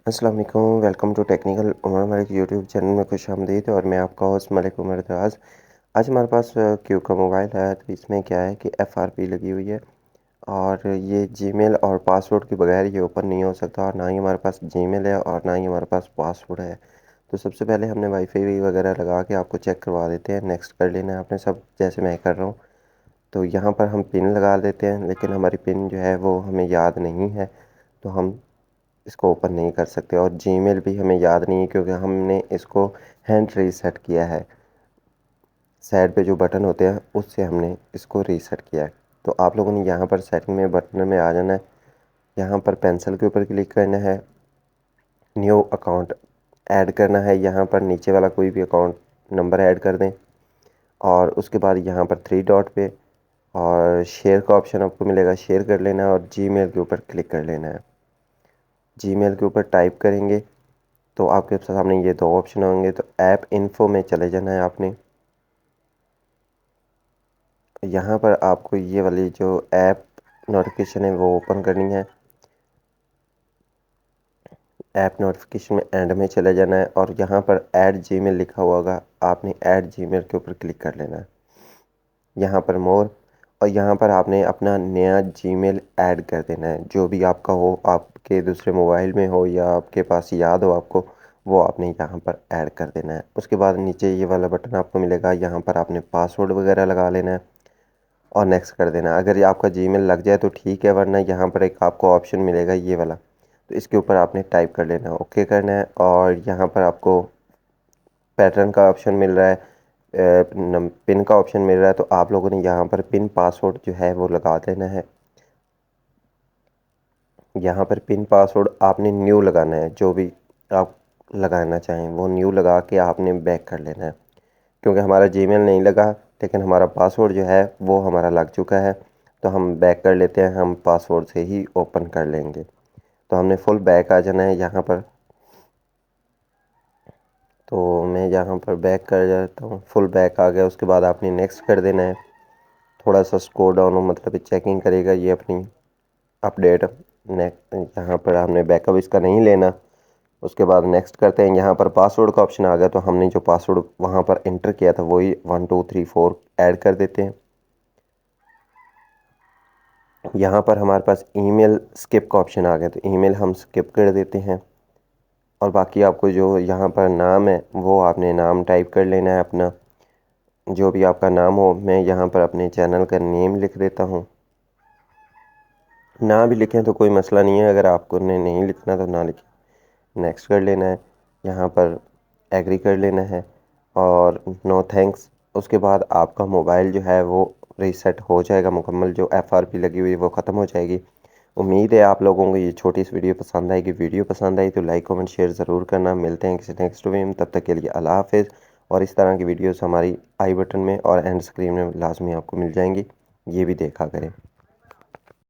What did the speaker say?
السلام علیکم، welcome to technical Umar Malik YouTube channel میں خوش آمدید، اور میں آپ کا ہوسٹ ملک عمر دراز۔ آج ہمارے پاس کیو کا موبائل ہے، تو اس میں کیا ہے کہ ایف آر پی لگی ہوئی ہے، اور یہ جی میل اور پاسورڈ کے بغیر یہ اوپن نہیں ہو سکتا، اور نہ ہی ہمارے پاس جی میل ہے اور نہ ہی ہمارے پاس پاسورڈ ہے۔ تو سب سے پہلے ہم نے وائی فائی وغیرہ لگا کے آپ کو چیک کروا دیتے ہیں، نیکسٹ کر لینا ہے آپ نے سب، جیسے میں کر رہا ہوں۔ تو یہاں پر ہم پن لگا دیتے ہیں، لیکن ہماری پن جو ہے وہ ہمیں یاد نہیں ہے، تو ہم اس کو اوپن نہیں کر سکتے، اور جی میل بھی ہمیں یاد نہیں ہے کیونکہ ہم نے اس کو ہینڈ ریسیٹ کیا ہے، سائڈ پہ جو بٹن ہوتے ہیں اس سے ہم نے اس کو ریسیٹ کیا ہے۔ تو آپ لوگوں نے یہاں پر سیٹنگ میں بٹن میں آ جانا ہے، یہاں پر پینسل کے اوپر کلک کرنا ہے، نیو اکاؤنٹ ایڈ کرنا ہے، یہاں پر نیچے والا کوئی بھی اکاؤنٹ نمبر ایڈ کر دیں، اور اس کے بعد یہاں پر 3 ڈاٹ پہ اور شیئر کا آپشن آپ کو ملے گا، شیئر کر لینا ہے، اور جی میل کے اوپر کلک کر لینا ہے۔ جی میل کے اوپر ٹائپ کریں گے تو آپ کے سامنے یہ دو آپشن ہوں گے، تو ایپ انفو میں چلے جانا ہے آپ نے۔ یہاں پر آپ کو یہ والی جو ایپ نوٹیفیکیشن ہے وہ اوپن کرنی ہے، ایپ نوٹیفیکیشن میں اینڈ میں چلے جانا ہے، اور یہاں پر ایڈ جی میل لکھا ہوا ہوگا، آپ نے ایڈ جی میل کے اوپر کلک کر لینا ہے، یہاں پر مور، اور یہاں پر آپ نے اپنا نیا جی میل ایڈ کر دینا ہے، جو بھی آپ کا ہو، آپ کے دوسرے موبائل میں ہو یا آپ کے پاس یاد ہو آپ کو، وہ آپ نے یہاں پر ایڈ کر دینا ہے۔ اس کے بعد نیچے یہ والا بٹن آپ کو ملے گا، یہاں پر آپ نے پاسورڈ وغیرہ لگا لینا ہے اور نیکسٹ کر دینا ہے۔ اگر یہ آپ کا جی میل لگ جائے تو ٹھیک ہے، ورنہ یہاں پر ایک آپ کو آپشن ملے گا یہ والا، تو اس کے اوپر آپ نے ٹائپ کر لینا ہے، اوکے کرنا ہے، اور یہاں پر آپ کو پیٹرن کا آپشن مل رہا ہے، پن کا آپشن مل رہا ہے، تو آپ لوگوں نے یہاں پر پن پاسورڈ جو ہے وہ لگا دینا ہے۔ یہاں پر پن پاسورڈ آپ نے نیو لگانا ہے، جو بھی آپ لگانا چاہیں وہ نیو لگا کے آپ نے بیک کر لینا ہے، کیونکہ ہمارا جی میل نہیں لگا لیکن ہمارا پاسورڈ جو ہے وہ ہمارا لگ چکا ہے، تو ہم بیک کر لیتے ہیں، ہم پاسورڈ سے ہی اوپن کر لیں گے۔ تو ہم نے فل بیک آ جانا ہے یہاں پر، تو میں یہاں پر بیک کر جاتا ہوں، فل بیک آ گیا۔ اس کے بعد آپ نے نیکسٹ کر دینا ہے، تھوڑا سا اسکرول ڈاؤن ہو، مطلب چیکنگ کرے گا یہ اپنی اپڈیٹ، یہاں پر ہم نے بیک اپ اس کا نہیں لینا۔ اس کے بعد نیکسٹ کرتے ہیں، یہاں پر پاسورڈ کا آپشن آ گیا، تو ہم نے جو پاسورڈ وہاں پر انٹر کیا تھا وہی 1 2 3 4 ایڈ کر دیتے ہیں۔ یہاں پر ہمارے پاس ای میل اسکپ کا آپشن آ گیا، تو ای میل ہم اسکپ کر دیتے ہیں، اور باقی آپ کو جو یہاں پر نام ہے وہ آپ نے نام ٹائپ کر لینا ہے اپنا، جو بھی آپ کا نام ہو۔ میں یہاں پر اپنے چینل کا نیم لکھ دیتا ہوں، نہ بھی لکھیں تو کوئی مسئلہ نہیں ہے، اگر آپ کو نے نہیں لکھنا تو نہ لکھیں۔ نیکسٹ کر لینا ہے، یہاں پر ایگری کر لینا ہے، اور نو تھینکس۔ اس کے بعد آپ کا موبائل جو ہے وہ ریسیٹ ہو جائے گا مکمل، جو ایف آر پی لگی ہوئی ہے وہ ختم ہو جائے گی۔ امید ہے آپ لوگوں کو یہ چھوٹی سی ویڈیو پسند آئے گی۔ ویڈیو پسند آئی تو لائک کمنٹ شیئر ضرور کرنا۔ ملتے ہیں کسی نیکسٹ ویڈیو میں، تب تک کے لیے اللہ حافظ۔ اور اس طرح کی ویڈیوز ہماری آئی بٹن میں اور اینڈ اسکرین میں لازمی آپ کو مل جائیں گی، یہ بھی دیکھا کریں۔